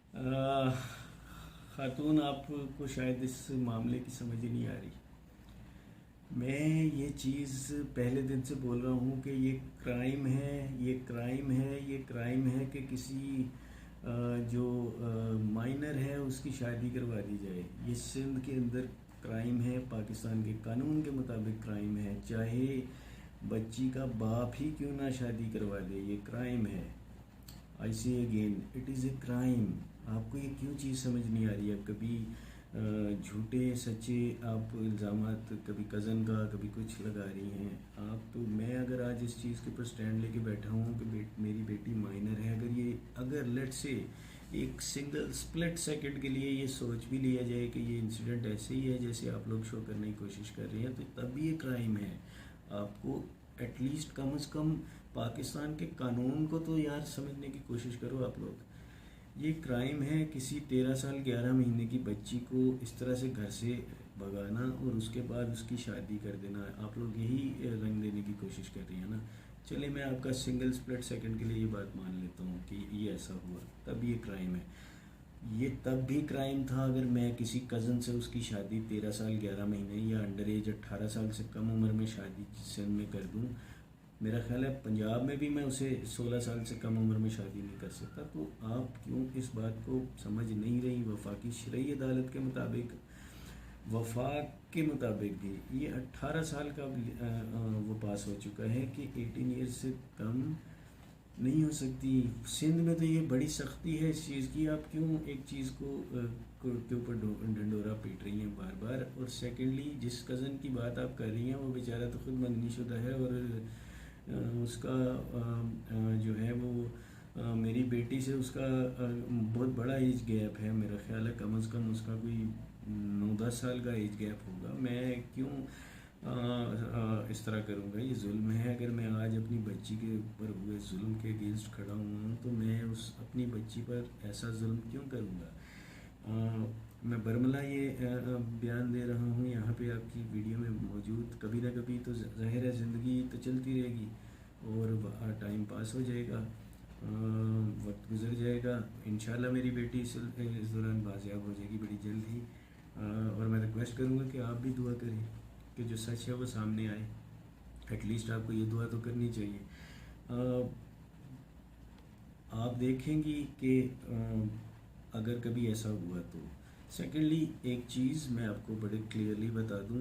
अ, खातून आपको शायद इस मामले की समझ ही नहीं आ रही। मैं ये चीज़ पहले दिन से बोल रहा हूँ कि ये क्राइम है, ये क्राइम है, ये क्राइम है कि किसी जो माइनर है उसकी शादी करवा दी जाए। ये सिंध के अंदर क्राइम है, पाकिस्तान के कानून के मुताबिक क्राइम है। चाहे बच्ची का बाप ही क्यों ना शादी करवा दे, ये क्राइम है। आई से again, it is a crime. आपको ये क्यों चीज़ समझ नहीं आ रही है? कभी झूठे सच्चे आप इल्ज़ामात, कभी कज़न का, कभी कुछ लगा रही हैं आप। तो मैं अगर आज इस चीज़ के ऊपर स्टैंड लेके बैठा हूँ कि मेरी बेटी माइनर है, अगर लेट से एक सिंगल स्प्लिट सेकंड के लिए ये सोच भी लिया जाए कि ये इंसिडेंट ऐसे ही है जैसे आप लोग शो करने की कोशिश कर रही हैं, तो तब भी ये क्राइम है। आपको एटलीस्ट कम से कम पाकिस्तान के कानून को तो यार समझने की कोशिश करो आप लोग। ये क्राइम है किसी 13 साल 11 महीने की बच्ची को इस तरह से घर से भगाना और उसके बाद उसकी शादी कर देना। आप लोग यही रंग देने की कोशिश कर रही है ना। चलिए, मैं आपका सिंगल स्प्लिट सेकंड के लिए ये बात मान लेता हूँ कि ये ऐसा हुआ, तब ये क्राइम है। ये तब भी क्राइम था अगर मैं किसी कज़न से उसकी शादी 13 साल 11 महीने या अंडर एज 18 साल से कम उम्र में शादी सिंध में कर दूँ। मेरा ख्याल है पंजाब में भी मैं उसे 16 साल से कम उम्र में शादी नहीं कर सकता। तो आप क्यों इस बात को समझ नहीं रही? वफाकी शरई अदालत के मुताबिक, वफाक के मुताबिक भी ये 18 साल का वो पास हो चुका है कि 18 ईयर्स से कम नहीं हो सकती। सिंध में तो ये बड़ी सख्ती है इस चीज़ की। आप क्यों एक चीज़ के ऊपर ढंडोरा पीट रही हैं बार बार? और सेकेंडली, जिस कज़न की बात आप कर रही हैं वो बेचारा तो खुद मंदनीशुदा है, और उसका जो है वो मेरी बेटी से उसका बहुत बड़ा एज गैप है। मेरा ख्याल है कम से कम उसका कोई 9-10 साल का एज गैप होगा। मैं क्यों इस तरह करूँगा? ये जुल्म है। अगर मैं आज अपनी बच्ची के ऊपर हुए जुल्म के अगेंस्ट खड़ा हुआ हूँ तो मैं उस अपनी बच्ची पर ऐसा जुल्म क्यों करूँगा? मैं बरमला ये बयान दे रहा हूँ यहाँ पे आपकी वीडियो में मौजूद। कभी ना कभी तो ज़ाहिर है ज़िंदगी तो चलती रहेगी और टाइम पास हो जाएगा, वक्त गुजर जाएगा। इंशाल्लाह मेरी बेटी इस दौरान बाजियाब हो जाएगी बड़ी जल्द ही। और मैं रिक्वेस्ट करूँगा कि आप भी दुआ करें कि जो सच है वो सामने आए। एटलीस्ट आपको ये दुआ तो करनी चाहिए। अ, आप देखेंगी कि अगर कभी ऐसा हुआ तो। सेकेंडली, एक चीज़ मैं आपको बड़े क्लियरली बता दूं।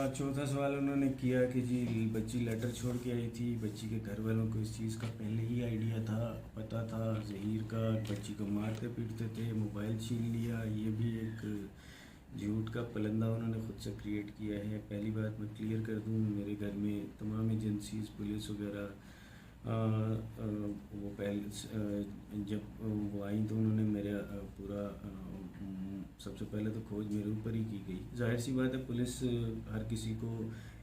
चौथा सवाल उन्होंने किया कि जी बच्ची लेटर छोड़ के आई थी, बच्ची के घर वालों को इस चीज़ का पहले ही आइडिया था, पता था ज़हीर का, बच्ची को मारते पीटते थे, मोबाइल छीन लिया। ये भी एक झूठ का पलंदा उन्होंने ख़ुद से क्रिएट किया है। पहली बात मैं क्लियर कर दूं, मेरे घर में तमाम एजेंसीज़, पुलिस वगैरह वो पहले जब वो आई तो उन्होंने मेरा पूरा सबसे पहले तो खोज मेरे ऊपर ही की गई। जाहिर सी बात है, पुलिस हर किसी को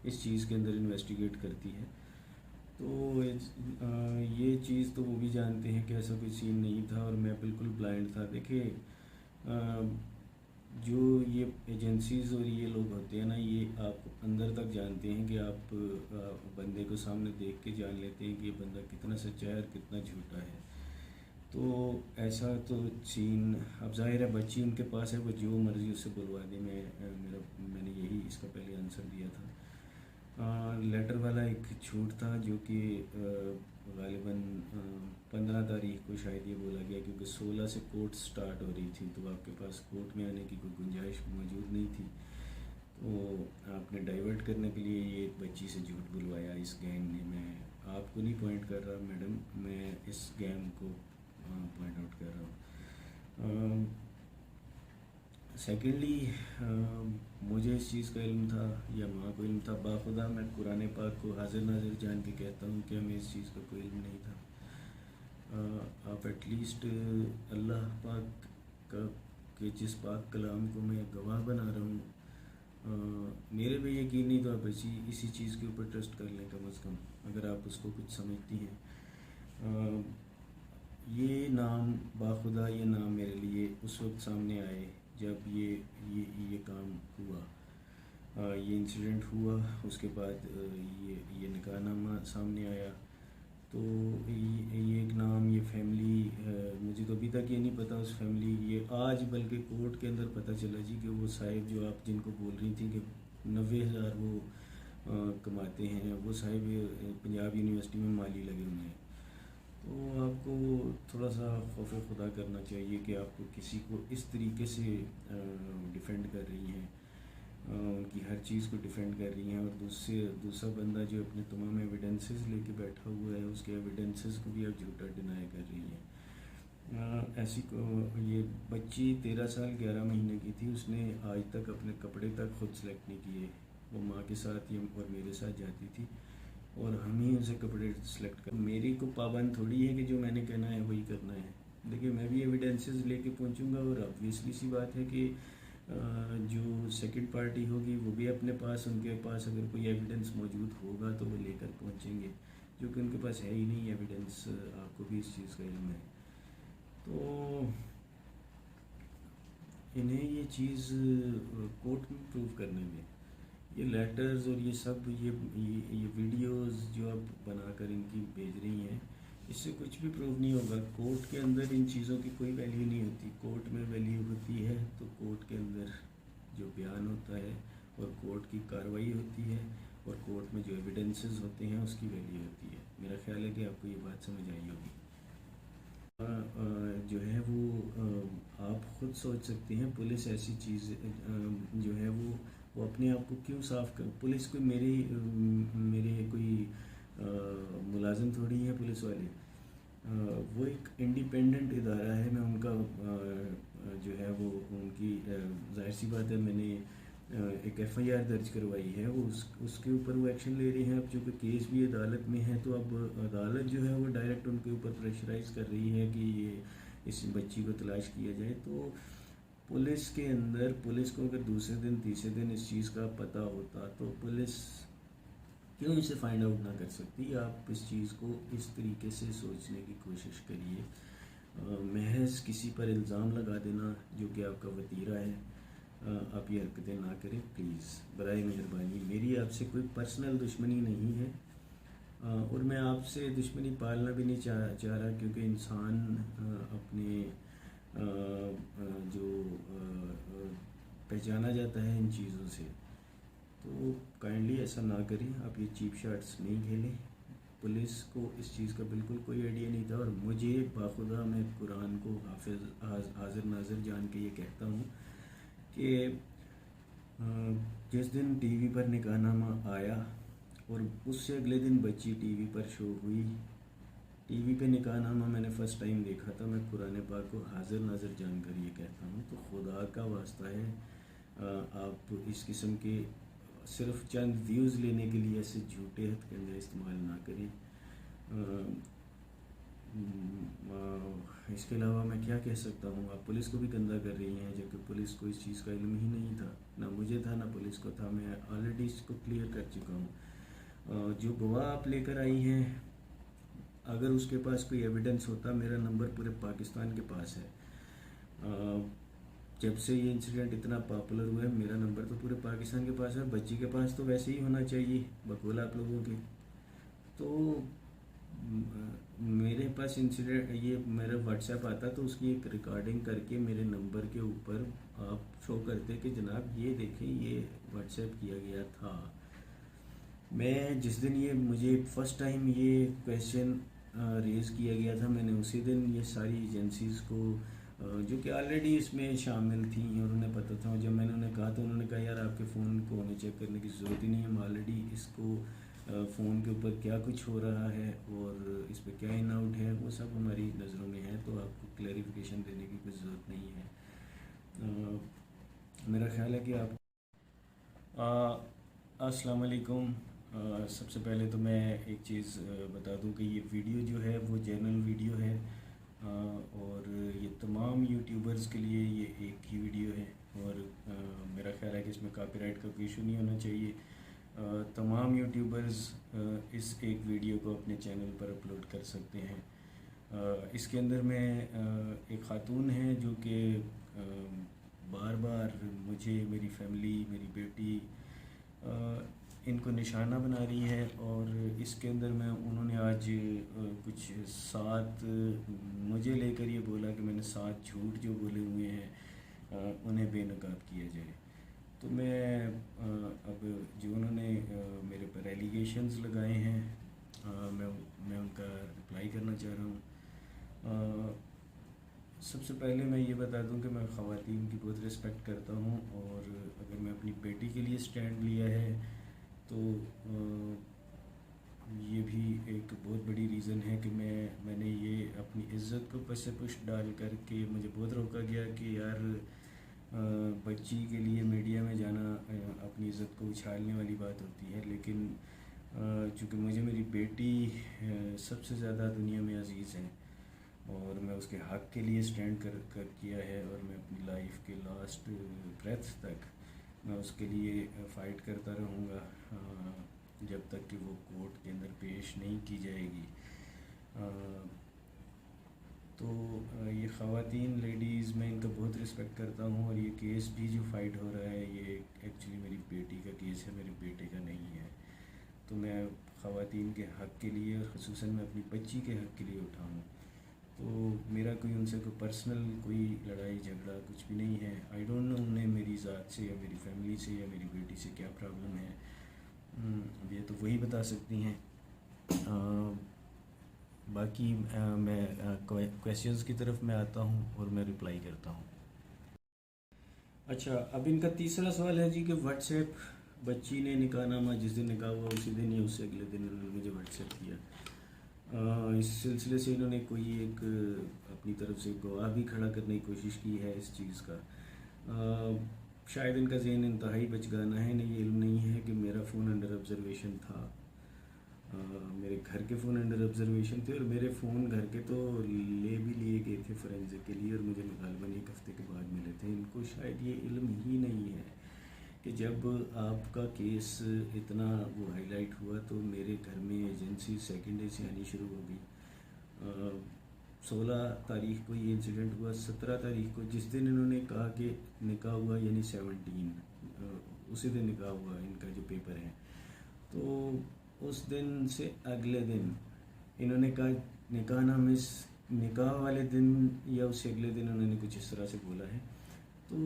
इस चीज़ के अंदर इन्वेस्टिगेट करती है। तो ये चीज़ तो वो भी जानते हैं कि ऐसा कोई सीन नहीं था और मैं बिल्कुल ब्लाइंड था। देखिए, जो ये एजेंसीज़ और ये लोग होते हैं ना, ये आप अंदर तक जानते हैं कि आप बंदे को सामने देख के जान लेते हैं कि ये बंदा कितना सच्चा है और कितना झूठा है। तो ऐसा तो सीन, अब जाहिर है बच्ची उनके पास है, वो जो मर्ज़ी उससे बुलवा दे। मैंने यही इसका पहले आंसर दिया था। लेटर वाला एक झूठ था जो कि गालिबन 15 तारीख को शायद ये बोला गया, क्योंकि 16 से कोर्ट स्टार्ट हो रही थी तो आपके पास कोर्ट में आने की कोई गुंजाइश मौजूद नहीं थी। तो आपने डाइवर्ट करने के लिए ये बच्ची से झूठ बुलवाया इस गैंग ने। मैं आपको नहीं पॉइंट कर रहा मैडम, मैं इस गैंग को पॉइंट आउट कर रहा हूँ। सेकेंडली, मुझे इस चीज़ का इल्म था या माँ को इल्म था? बाखुदा मैं कुरान पाक को हाजिर नाजिर जान के कहता हूँ कि हमें इस चीज़ का कोई इल्म नहीं था। आप एटलीस्ट अल्लाह पाक का के जिस पाक कलाम को मैं गवाह बना रहा हूँ, मेरे पे यकीन नहीं तो आप इसी चीज़ के ऊपर ट्रस्ट कर लें कम से कम, अगर आप उसको कुछ समझती हैं। ये नाम बाखुदा, ये नाम मेरे लिए उस वक्त सामने आए जब ये काम हुआ, ये इंसिडेंट हुआ। उसके बाद ये निकाहनामा सामने आया। तो ये एक नाम, ये फैमिली, मुझे तो अभी तक ये नहीं पता उस फैमिली, ये आज बल्कि कोर्ट के अंदर पता चला जी कि वो साहिब जो आप जिनको बोल रही थी कि 90,000 वो कमाते हैं, वो साहिब पंजाब यूनिवर्सिटी में माली लगे हुए हैं। तो आपको थोड़ा सा खौफ खुदा करना चाहिए कि आपको किसी को इस तरीके से डिफेंड कर रही हैं, उनकी हर चीज़ को डिफेंड कर रही हैं, और दूसरा बंदा जो अपने तमाम एविडेंसेस लेके बैठा हुआ है, उसके एविडेंसेस को भी आप झूठा डिनाई कर रही हैं। ऐसी को ये बच्ची 13 साल 11 महीने की थी, उसने आज तक अपने कपड़े तक खुद सेलेक्ट नहीं किए। वो माँ के साथ ये और मेरे साथ जाती थी और हम ही उसे कपड़े सेलेक्ट कर, मेरी को पाबंद थोड़ी है कि जो मैंने कहना है वही करना है। देखिए मैं भी एविडेंसेस लेके पहुंचूंगा, और ऑब्वियसली सी बात है कि जो सेकंड पार्टी होगी वो भी अपने पास, उनके पास अगर कोई एविडेंस मौजूद होगा तो वो लेकर पहुंचेंगे, जो कि उनके पास है ही नहीं एविडेंस। आपको भी इस चीज़ का इल्म है। तो इन्हें ये चीज़ कोर्ट में प्रूव करने में, ये लेटर्स और ये सब ये वीडियोस जो आप बनाकर इनकी भेज रही हैं, इससे कुछ भी प्रूव नहीं होगा। कोर्ट के अंदर इन चीज़ों की कोई वैल्यू नहीं होती। कोर्ट में वैल्यू होती है तो कोर्ट के अंदर जो बयान होता है और कोर्ट की कार्रवाई होती है, और कोर्ट में जो एविडेंसेस होते हैं उसकी वैल्यू होती है। मेरा ख्याल है कि आपको ये बात समझ आई होगी। जो है वो आप ख़ुद सोच सकते हैं, पुलिस ऐसी चीज़ जो है वो अपने आप को क्यों साफ कर, पुलिस कोई मेरे कोई मुलाजिम थोड़ी है पुलिस वाले। वो एक इंडिपेंडेंट इदारा है। मैं उनका जो है वो उनकी जाहिर सी बात है, मैंने एक एफआईआर दर्ज करवाई है, वो उसके ऊपर वो एक्शन ले रहे हैं। अब चूँकि केस भी अदालत में है, तो अब अदालत जो है वो डायरेक्ट उनके ऊपर प्रेशराइज कर रही है कि ये इस बच्ची को तलाश किया जाए। तो पुलिस के अंदर, पुलिस को अगर दूसरे दिन तीसरे दिन इस चीज़ का पता होता तो पुलिस क्यों इसे फाइंड आउट ना कर सकती। आप इस चीज़ को इस तरीके से सोचने की कोशिश करिए। महज किसी पर इल्ज़ाम लगा देना जो कि आपका वतीरा है, आप ये हरकतें ना करें प्लीज़, बराए मेहरबानी। मेरी आपसे कोई पर्सनल दुश्मनी नहीं है, और मैं आपसे दुश्मनी पालना भी नहीं चाह रहा, क्योंकि इंसान अपने जो पहचाना जाता है इन चीज़ों से। तो काइंडली ऐसा ना करें, आप ये चीप शॉट्स नहीं खेलें। पुलिस को इस चीज़ का बिल्कुल कोई आइडिया नहीं था, और मुझे बाखुदा, मैं कुरान को हाजिर नाजिर जान के ये कहता हूँ कि जिस दिन टीवी पर निकाहनामा आया और उससे अगले दिन बच्ची टीवी पर शो हुई, टीवी पे निकाहनामा मैंने फ़र्स्ट टाइम देखा था, मैं कुरान पाक को हाजिर नाजिर जानकर ये कहता हूँ। तो खुदा का वास्ता है, आप इस किस्म के सिर्फ चंद व्यूज़ लेने के लिए ऐसे झूठे हथकंडे इस्तेमाल ना करें। इसके अलावा मैं क्या कह सकता हूँ। आप पुलिस को भी गंदा कर रही हैं, जबकि पुलिस को इस चीज़ का इल्म ही नहीं था, ना मुझे था ना पुलिस को था। मैं ऑलरेडी इसको क्लियर कर चुका हूँ। जो गवाह आप लेकर आई हैं, अगर उसके पास कोई एविडेंस होता, मेरा नंबर पूरे पाकिस्तान के पास है। जब से ये इंसिडेंट इतना पॉपुलर हुआ है, मेरा नंबर तो पूरे पाकिस्तान के पास है। बच्ची के पास तो वैसे ही होना चाहिए बकौल आप लोगों के। तो मेरे पास इंसिडेंट, ये मेरा व्हाट्सएप आता तो उसकी एक रिकॉर्डिंग करके मेरे नंबर के ऊपर आप शो करते कि जनाब ये देखें, ये व्हाट्सएप किया गया था। मैं जिस दिन ये मुझे फर्स्ट टाइम ये क्वेश्चन रेज़ किया गया था, मैंने उसी दिन ये सारी एजेंसीज़ को जो कि ऑलरेडी इसमें शामिल थी और उन्हें पता था, जब मैंने उन्हें कहा तो उन्होंने कहा यार आपके फ़ोन को हमें चेक करने की ज़रूरत ही नहीं है, हम ऑलरेडी इसको फ़ोन के ऊपर क्या कुछ हो रहा है और इस पर क्या इन आउट है वो सब हमारी नज़रों में है, तो आपको क्लैरिफिकेशन देने की कोई ज़रूरत नहीं है। मेरा ख्याल है कि आप अस्सलाम वालेकुम। सबसे पहले तो मैं एक चीज़ बता दूं कि ये वीडियो जो है वो जनरल वीडियो है, और ये तमाम यूट्यूबर्स के लिए ये एक ही वीडियो है, और मेरा ख्याल है कि इसमें कॉपीराइट का कोई इशू नहीं होना चाहिए। तमाम यूट्यूबर्स इस एक वीडियो को अपने चैनल पर अपलोड कर सकते हैं। इसके अंदर में एक ख़ातून है जो कि बार बार मुझे, मेरी फैमिली, मेरी बेटी, इनको निशाना बना रही है। और इसके अंदर मैं उन्होंने आज कुछ 7 मुझे लेकर ये बोला कि मैंने 7 झूठ जो बोले हुए हैं उन्हें बेनकाब किया जाए। तो मैं अब जो उन्होंने मेरे पर एलिगेशंस लगाए हैं मैं उनका रिप्लाई करना चाह रहा हूँ। सबसे पहले मैं ये बता दूं कि मैं ख़वातीन की बहुत रिस्पेक्ट करता हूँ, और अगर मैं अपनी बेटी के लिए स्टैंड लिया है तो ये भी एक बहुत बड़ी रीज़न है कि मैंने ये अपनी इज़्ज़त को पसे पुश डाल करके मुझे बहुत रोका गया कि यार बच्ची के लिए मीडिया में जाना अपनी इज़्ज़त को उछालने वाली बात होती है। लेकिन चूँकि मुझे मेरी बेटी सबसे ज़्यादा दुनिया में अज़ीज़ है और मैं उसके हक़ के लिए स्टैंड कर किया है, और मैं अपनी लाइफ के लास्ट ब्रेथ तक मैं उसके लिए फ़ाइट करता रहूँगा जब तक कि वो कोर्ट के अंदर पेश नहीं की जाएगी। तो ये ख़वातीन लेडीज़ मैं इनका बहुत रिस्पेक्ट करता हूँ, और ये केस भी जो फ़ाइट हो रहा है ये एक्चुअली मेरी बेटी का केस है, मेरे बेटे का नहीं है। तो मैं ख़वातीन के हक़ के लिए और ख़ुसूसन मैं अपनी बच्ची के हक़ के लिए उठा हूँ। तो मेरा कोई उनसे कोई पर्सनल कोई लड़ाई झगड़ा कुछ भी नहीं है। आई डोंट नो उन्हें मेरी ज़ात से या मेरी फैमिली से या मेरी बेटी से क्या प्रॉब्लम है, ये तो वही बता सकती हैं। बाकी मैं क्वेश्चंस की तरफ मैं आता हूँ और मैं रिप्लाई करता हूँ। अच्छा, अब इनका तीसरा सवाल है जी कि व्हाट्सएप बच्ची ने निकाहनामा जिस दिन निकाह हुआ उसी दिन या उससे अगले दिन उन्होंने मुझे व्हाट्सएप किया। इस सिलसिले से इन्होंने कोई एक अपनी तरफ से गवाह भी खड़ा करने की कोशिश की है इस चीज़ का। शायद इनका ज़हन इंतहाई बचगाना है, नहीं इल्म नहीं है कि मेरा फ़ोन अंडर ऑब्ज़र्वेशन था। मेरे घर के फ़ोन अंडर ऑब्ज़र्वेशन थे, और मेरे फ़ोन घर के तो भी लिए गए थे फोरेंसिक के लिए, और मुझे गालिबन 1 हफ़्ते के बाद मिले थे। इनको शायद ये इल्म ही नहीं है कि जब आपका केस इतना वो हाईलाइट हुआ तो मेरे घर में एजेंसी सेकंड डे से आनी शुरू हो गई। 16 तारीख को ये इंसिडेंट हुआ। 17 तारीख को जिस दिन इन्होंने कहा कि निकाह हुआ यानी 17 उसी दिन निकाह हुआ इनका जो पेपर है, तो उस दिन से अगले दिन इन्होंने कहा निकाह वाले दिन या उससे अगले दिन उन्होंने कुछ इस तरह से बोला है। तो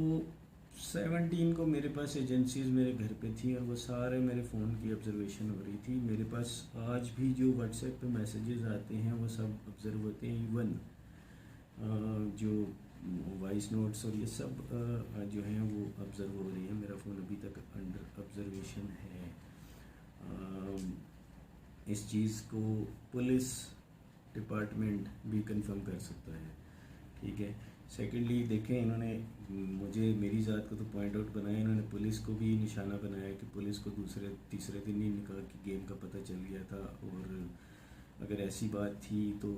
17 को मेरे पास एजेंसीज़ मेरे घर पे थी, और वो सारे मेरे फ़ोन की ऑब्ज़र्वेशन हो रही थी। मेरे पास आज भी जो व्हाट्सएप पे मैसेजेस आते हैं वो सब ऑब्ज़र्व होते हैं। इवन जो वॉइस नोट्स और ये सब जो हैं वो ऑब्ज़र्व हो रही है। मेरा फ़ोन अभी तक अंडर ऑब्ज़र्वेशन है। इस चीज़ को पुलिस डिपार्टमेंट भी कंफर्म कर सकता है, ठीक है। सेकेंडली देखें, इन्होंने मुझे मेरी ज़ात को तो पॉइंट आउट बनाया, इन्होंने पुलिस को भी निशाना बनाया कि पुलिस को तीसरे दिन ही निकाह की गेम का पता चल गया था। और अगर ऐसी बात थी तो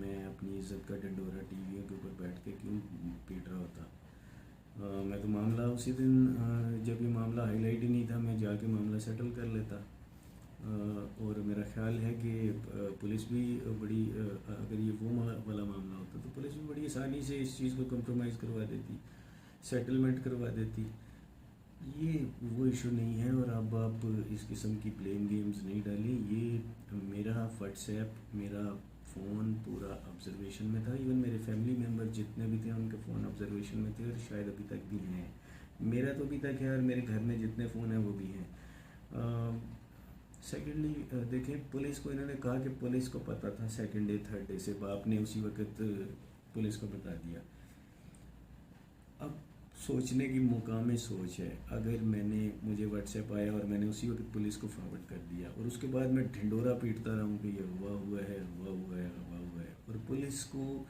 मैं अपनी इज़्ज़त का डंडोरा टीवियों के ऊपर बैठ के क्यों पीट रहा होता। मैं तो मामला उसी दिन जब ये मामला हाईलाइट ही नहीं था मैं जाके मामला सेटल कर लेता। और मेरा ख्याल है कि पुलिस भी बड़ी अगर ये वो वाला मामला होता तो पुलिस भी बड़ी आसानी से इस चीज़ को कंप्रोमाइज़ करवा देती, सेटलमेंट करवा देती। ये वो इशू नहीं है, और अब आप इस किस्म की ब्लेम गेम्स नहीं डालें। ये मेरा व्हाट्सएप मेरा फ़ोन पूरा ऑब्ज़र्वेशन में था। इवन मेरे फैमिली मेम्बर जितने भी थे उनके फ़ोन ऑब्ज़र्वेशन में थे, और शायद अभी तक भी हैं। मेरा तो अभी तक है, और मेरे घर में जितने फ़ोन हैं वो भी हैं। सेकेंडली देखें, पुलिस को इन्होंने कहा कि पुलिस को पता था सेकेंड डे थर्ड डे से, बाप ने उसी वक्त पुलिस को बता दिया। अब सोचने की मुकाम सोच है, अगर मुझे व्हाट्सएप आया और मैंने उसी वक्त पुलिस को फॉरवर्ड कर दिया, और उसके बाद मैं ढिंडोरा पीटता रहूँ कि ये हुआ है, और पुलिस को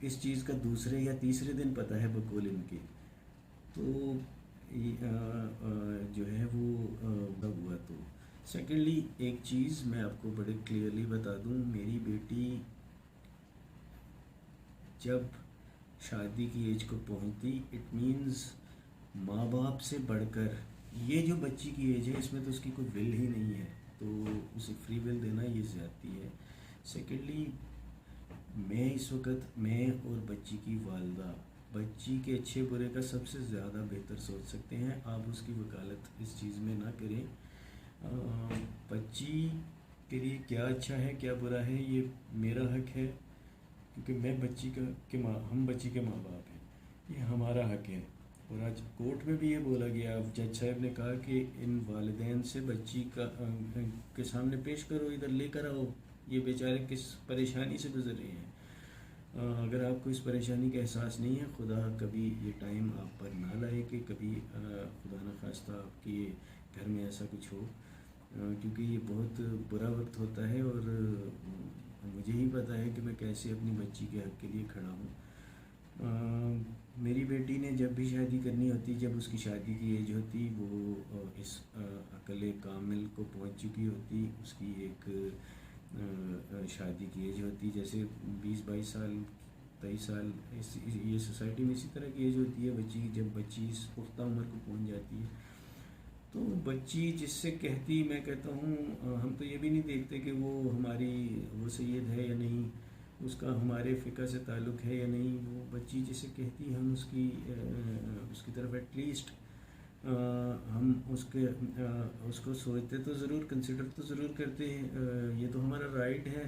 इस चीज़ का दूसरे या तीसरे दिन पता है बकौल इनके, तो जो है वो हुआ। तो सेकेंडली एक चीज़ मैं आपको बड़े क्लियरली बता दूं, मेरी बेटी जब शादी की एज को पहुंचती, इट मीन्स माँ बाप से बढ़कर ये जो बच्ची की एज है इसमें तो उसकी कोई विल ही नहीं है, तो उसे फ्री विल देना ये ज़्यादती है। सेकेंडली मैं इस वक्त मैं और बच्ची की वालदा बच्ची के अच्छे बुरे का सबसे ज़्यादा बेहतर सोच सकते हैं। आप उसकी वकालत इस चीज़ में ना करें। बच्ची के लिए क्या अच्छा है क्या बुरा है ये मेरा हक है, क्योंकि मैं बच्ची का के माँ हम बच्ची के माँ बाप हैं, ये हमारा हक है। और आज कोर्ट में भी ये बोला गया, जज साहब ने कहा कि इन वालिदैन से बच्ची के सामने पेश करो, इधर लेकर आओ, ये बेचारे किस परेशानी से गुजर रहे हैं। अगर आपको इस परेशानी का एहसास नहीं है, खुदा कभी ये टाइम आप पर ना लाए कि कभी खुदा न खास्ता आपके घर में ऐसा कुछ हो, क्योंकि ये बहुत बुरा वक्त होता है। और मुझे ही पता है कि मैं कैसे अपनी बच्ची के हक़ के लिए खड़ा हूँ। मेरी बेटी ने जब भी शादी करनी होती, जब उसकी शादी की एज होती, वो इस अक़ल कामिल को पहुँच चुकी होती, उसकी एक शादी की एज होती, जैसे 20-22 साल 23 साल ये सोसाइटी में इसी तरह की एज होती है बच्ची की। जब बच्ची इस पुख्ता उम्र को पहुँच जाती है तो बच्ची जिससे कहती, मैं कहता हूँ हम तो ये भी नहीं देखते कि वो सैयद है या नहीं, उसका हमारे फ़िक़ा से ताल्लुक़ है या नहीं। वो बच्ची जिसे कहती हम उसकी तरफ एटलीस्ट हम उसको सोचते तो ज़रूर, कंसिडर तो ज़रूर करते हैं। ये तो हमारा राइट है।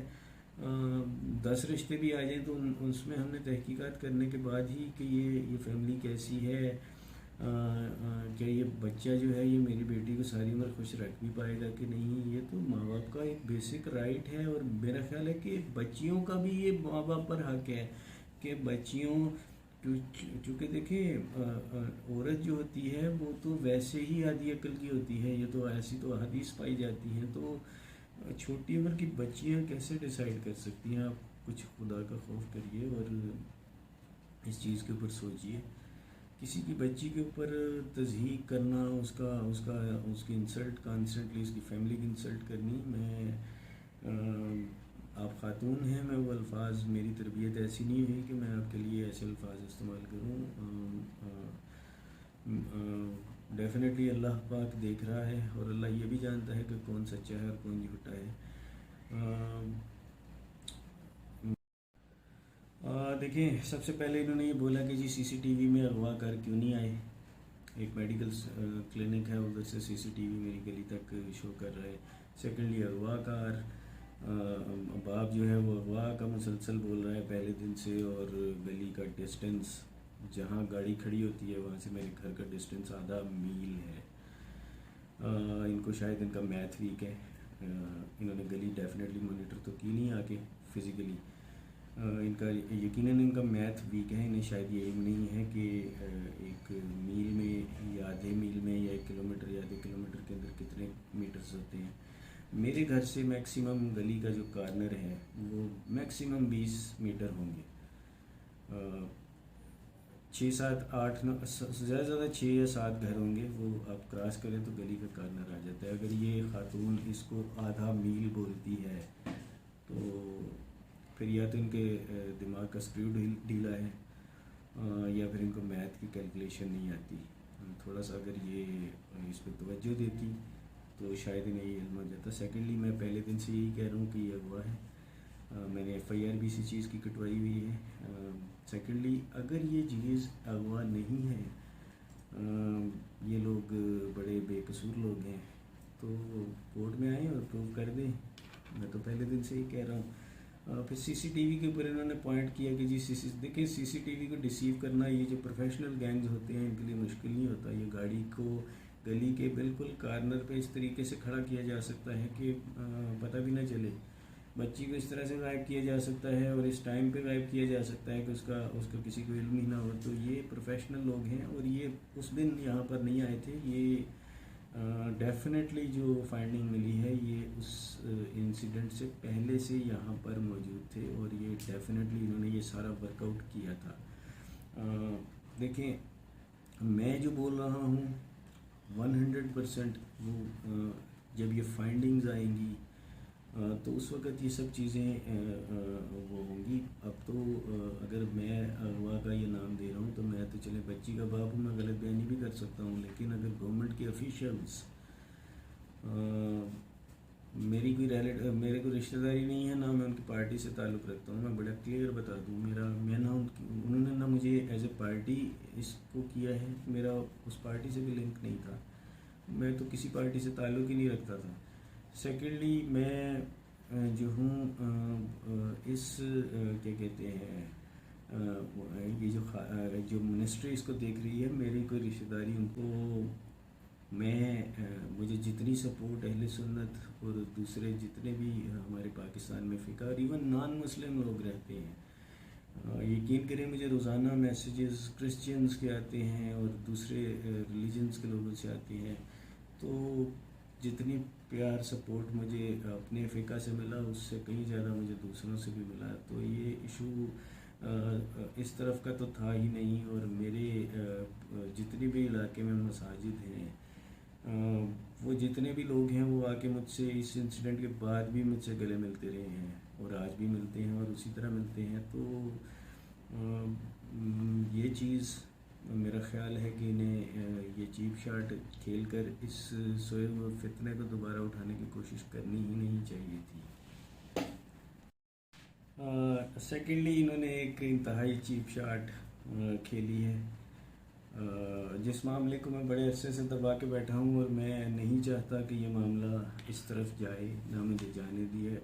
10 रिश्ते भी आ जाएं तो उसमें हमने तहकीकात करने के बाद ही कि ये फैमिली कैसी है, क्या ये बच्चा जो है ये मेरी बेटी को सारी उम्र खुश रख भी पाएगा कि नहीं। ये तो माँ बाप का एक बेसिक राइट है। और मेरा ख्याल है कि बच्चियों का भी ये माँ बाप पर हक है कि बच्चियों, चूँकि देखिए औरत जो होती है वो तो वैसे ही आधी अकल की होती है, ये तो ऐसी तो हदीस पाई जाती हैं। तो छोटी उम्र की बच्चियाँ कैसे डिसाइड कर सकती हैं। आप कुछ खुदा का खौफ करिए और इस चीज़ के ऊपर सोचिए। किसी की बच्ची के ऊपर तज़हीक करना, उसकी इंसल्ट, कॉन्स्टेंटली उसकी फैमिली की इंसल्ट करनी, आप ख़ातून हैं, मैं वो अल्फाज, मेरी तरबियत ऐसी नहीं हुई कि मैं आपके लिए ऐसे अल्फाज इस्तेमाल करूँ। डेफ़िनेटली अल्लाह पाक देख रहा है और अल्लाह ये भी जानता है कि कौन सच्चा है और कौन झूठा है। देखिए, सबसे पहले इन्होंने ये बोला कि जी सीसीटीवी में अगवाकार क्यों नहीं आए। एक मेडिकल क्लिनिक है, उधर से सीसीटीवी मेरी गली तक शो कर रहा है। सेकेंडली अगवाकार बाप जो है वो अगवा का मुसलसल बोल रहा है पहले दिन से, और गली का डिस्टेंस, जहाँ गाड़ी खड़ी होती है वहाँ से मेरे घर का डिस्टेंस आधा मील है। इनको शायद इनका मैथ वीक है। इन्होंने गली डेफिनेटली मॉनिटर तो की नहीं आके फिज़िकली। इनका यकीनन इनका मैथ वीक है। इन्हें शायद ये एम नहीं है कि एक मील में या आधे मील में या 1 किलोमीटर या आधे किलोमीटर के अंदर कितने मीटर्स होते हैं। मेरे घर से मैक्सिमम गली का जो कॉर्नर है वो मैक्सिमम 20 मीटर होंगे। 6, 7, 8, 9, ज़्यादा 6 या 7 घर होंगे। वो आप क्रॉस करें तो गली का कॉर्नर आ जाता है। अगर ये खातून इसको आधा मील बोलती है तो फिर या तो इनके दिमाग का स्क्रू ढीला है या फिर इनको मैथ की कैलकुलेशन नहीं आती। थोड़ा सा अगर ये इस पर तवज्जो देती तो शायद इन्हें ये इल्म हो जाता। सेकेंडली, मैं पहले दिन से यही कह रहा हूँ कि ये अगवा है। मैंने FIR भी इसी चीज़ की कटवाई हुई है। सेकेंडली, अगर ये चीज़ अगवा नहीं है, ये लोग बड़े बेकसूर लोग हैं, तो कोर्ट में आए और प्रूव कर दें। मैं तो पहले दिन से ही कह रहा हूँ। फिर CCTV के ऊपर इन्होंने पॉइंट किया कि जी देखिए CCTV को डिसीव करना, ये जो प्रोफेशनल गैंग्स होते हैं इनके लिए मुश्किल नहीं होता। ये गाड़ी को गली के बिल्कुल कॉर्नर पे इस तरीके से खड़ा किया जा सकता है कि पता भी ना चले। बच्ची को इस तरह से गायब किया जा सकता है और इस टाइम पे गायब किया जा सकता है कि उसका किसी को इल्म ही ना हो। तो ये प्रोफेशनल लोग हैं और ये उस दिन यहाँ पर नहीं आए थे। ये डेफिनेटली जो फाइंडिंग मिली है ये उस इंसिडेंट से पहले से यहाँ पर मौजूद थे और ये डेफिनेटली इन्होंने ये सारा वर्कआउट किया था। देखें, मैं जो बोल रहा हूँ 100% वो जब ये फाइंडिंग्स आएंगी तो उस वक़्त ये सब चीज़ें वो होंगी। अब तो अगर मैं अगवा का ये नाम दे रहा हूँ तो मैं तो चले बच्ची का बाप हूँ, मैं गलत बयानी भी कर सकता हूँ। लेकिन अगर गवर्नमेंट के ऑफिशियल्स, मेरी कोई रिश्तेदारी नहीं है, ना मैं उनकी पार्टी से ताल्लुक़ रखता हूँ। मैं बड़ा क्लियर बता दूँ, मैं ना उन्होंने ना मुझे एज ए पार्टी इसको किया है, मेरा उस पार्टी से भी लिंक नहीं था, मैं तो किसी पार्टी से ताल्लुक़ ही नहीं रखता था। सेकेंडली मैं जो हूँ इस क्या कहते हैं ये जो मिनिस्ट्री इसको देख रही है, मेरी कोई रिश्तेदारी उनको मुझे जितनी सपोर्ट अहले सुन्नत और दूसरे जितने भी हमारे पाकिस्तान में फ़िका और इवन नॉन मुस्लिम लोग रहते हैं, यकीन करें मुझे रोज़ाना मैसेजेस क्रिश्चियंस के आते हैं और दूसरे रिलीजन्स के लोगों से आती हैं। तो जितनी प्यार सपोर्ट मुझे अपने फ़िका से मिला उससे कहीं ज़्यादा मुझे दूसरों से भी मिला। तो ये इशू इस तरफ का तो था ही नहीं। और मेरे जितने भी इलाके में मसाजिद हैं, वो जितने भी लोग हैं वो आके मुझसे इस इंसिडेंट के बाद भी मुझसे गले मिलते रहे हैं और आज भी मिलते हैं और उसी तरह मिलते हैं। तो ये चीज़ मेरा ख्याल है कि इन्हें ये चीप शॉट खेल कर इस सोए हुए फितने को दोबारा उठाने की कोशिश करनी ही नहीं चाहिए थी। सेकेंडली इन्होंने एक इंतहाई चीप शॉट खेली है, जिस मामले को मैं बड़े अरसे से दबा के बैठा हूँ और मैं नहीं चाहता कि ये मामला इस तरफ जाए, ना मुझे जाने दिया।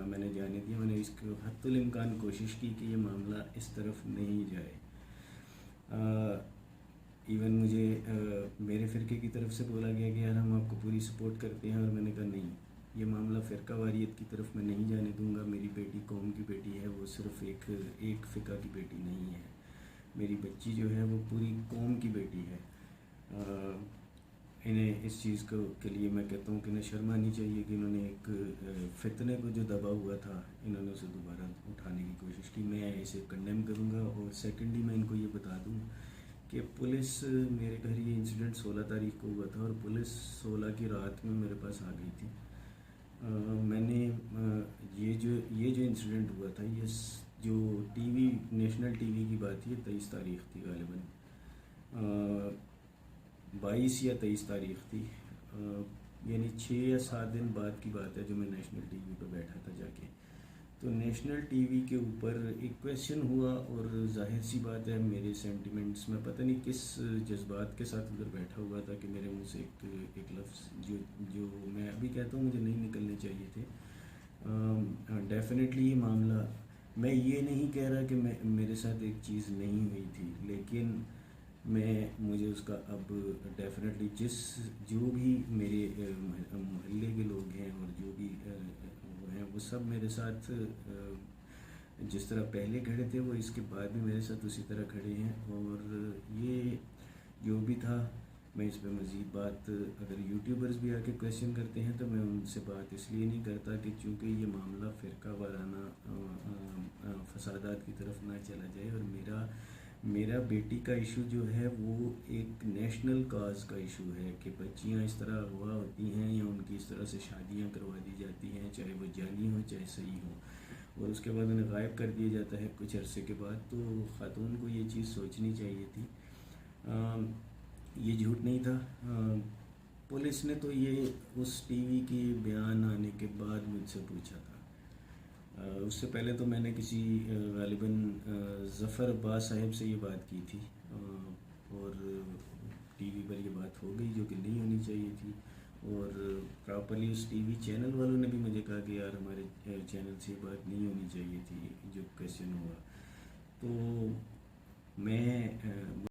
मैंने इसको हत्तुल इम्कान कोशिश की कि ये मामला इस तरफ नहीं जाए। इवन मुझे मेरे फ़िरके की तरफ से बोला गया कि यार हम आपको पूरी सपोर्ट करते हैं, और मैंने कहा नहीं, ये मामला फ़िरका वारियत की तरफ मैं नहीं जाने दूंगा। मेरी बेटी कौम की बेटी है, वो सिर्फ एक फ़िका की बेटी नहीं है। मेरी बच्ची जो है वो पूरी कौम की बेटी है। इन्हें इस चीज़ के लिए मैं कहता हूँ कि इन्हें शर्म आनी चाहिए कि इन्होंने एक फितने को जो दबा हुआ था, इन्होंने उसे दोबारा उठाने की कोशिश की। मैं इसे कंडेम करूँगा। और सेकेंडली मैं इनको ये बता दूँ कि पुलिस, मेरे घर ये इंसिडेंट 16 तारीख को हुआ था और पुलिस 16 की रात में मेरे पास आ गई थी। मैंने ये जो इंसिडेंट हुआ था, ये जो टीवी नेशनल टीवी की बात है, 23 तारीख थी गालिबन, 22 या 23 तारीख थी, यानी 6 या 7 दिन बाद की बात है जो मैं नेशनल टीवी पर बैठा था जाके। तो नेशनल टीवी के ऊपर एक क्वेश्चन हुआ और जाहिर सी बात है मेरे सेंटिमेंट्स में पता नहीं किस जज्बात के साथ उधर बैठा हुआ था कि मेरे मुंह से एक लफ्ज़ जो मैं अभी कहता हूँ मुझे नहीं निकलने चाहिए थे। डेफिनेटली ये मामला, मैं ये नहीं कह रहा कि मेरे साथ एक चीज़ नहीं हुई थी, लेकिन मुझे उसका अब डेफिनेटली जो भी मेरे मोहल्ले के लोग हैं और जो भी वो हैं, वो सब मेरे साथ जिस तरह पहले खड़े थे वो इसके बाद भी मेरे साथ उसी तरह खड़े हैं। और ये जो भी था, मैं इस पर मज़ीद बात, अगर यूट्यूबर्स भी आके क्वेश्चन करते हैं तो मैं उनसे बात इसलिए नहीं करता कि चूँकि ये मामला फ़िरका वाराना फसादात की तरफ ना चला जाए। और मेरा बेटी का इशू जो है वो एक नेशनल काज का इशू है कि बच्चियां इस तरह अगवा होती हैं या उनकी इस तरह से शादियां करवा दी जाती हैं, चाहे वो जाली हो चाहे सही हो, और उसके बाद उन्हें गायब कर दिया जाता है कुछ अरसे के बाद। तो ख़ातून को ये चीज़ सोचनी चाहिए थी। ये झूठ नहीं था। पुलिस ने तो ये उस टीवी के बयान आने के बाद मुझसे पूछा था। उससे पहले तो मैंने किसी गालिबन ज़फ़र अब्बास साहब से ये बात की थी और टीवी पर ये बात हो गई जो कि नहीं होनी चाहिए थी। और प्रॉपरली उस टीवी चैनल वालों ने भी मुझे कहा कि यार हमारे चैनल से ये बात नहीं होनी चाहिए थी जो क्वेश्चन हुआ। तो मैं